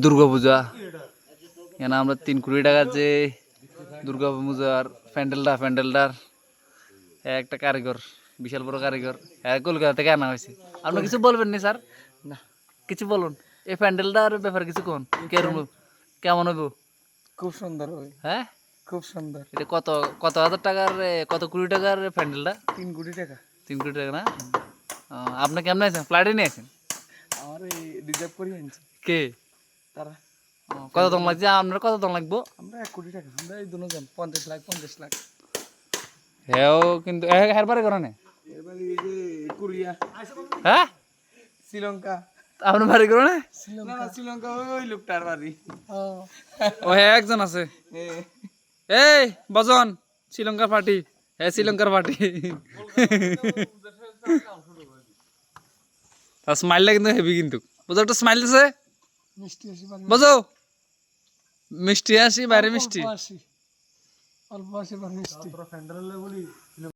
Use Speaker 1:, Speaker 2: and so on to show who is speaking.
Speaker 1: দুর্গা পূজা এখানে আমরা 3 কোটি টাকা যে দুর্গা পূজার প্যান্ডেলটার একটা কারিগর, বিশাল বড় কারিগর, হ্যাঁ কলকাতা থেকে আনা হয়েছে। আপনি কিছু বলবেন নি স্যার?
Speaker 2: না,
Speaker 1: কিছু বলুন এই প্যান্ডেলটার ব্যাপারে কিছু কোন কেমন হইব?
Speaker 2: খুব সুন্দর হবে,
Speaker 1: হ্যাঁ,
Speaker 2: খুব সুন্দর।
Speaker 1: এটা কত কত হাজার টাকার কত কোটি টাকার প্যান্ডেলটা?
Speaker 2: 3 কোটি টাকা।
Speaker 1: 3 কোটি টাকা না? আপনি কেমন আছেন? ফ্লাইটে নিয়ে আছেন?
Speaker 2: আমার এই রিজার্ভ করে আনছি
Speaker 1: কে
Speaker 2: তারা।
Speaker 1: কত দাম লাগছে? আপনার কত দাম লাগবো?
Speaker 2: আমরা 1 কোটি টাকা, আমরা এই দুজন 50 লাখ।
Speaker 1: হ্যাঁ কিন্তু হেরবারে করে না।
Speaker 2: এবারে এই যে কোরিয়া,
Speaker 1: হ্যাঁ
Speaker 2: শ্রীলঙ্কা।
Speaker 1: আপনার বাড়ি করে না?
Speaker 2: শ্রীলঙ্কা ওই লোকটার বাড়ি।
Speaker 1: ও হ্যাঁ একজন আছে। এই বজন শ্রীলঙ্কার পার্টি, হ্যাঁ শ্রীলঙ্কার পার্টি। তার স্মাইলটা কিন্তু হেভি, কিন্তু বুঝো একটা স্মাইল আছে
Speaker 2: মিষ্টি আসি,
Speaker 1: বুঝো, মিষ্টি আসি বাইরে মিষ্টি।
Speaker 2: অল্প আসি মিষ্টি।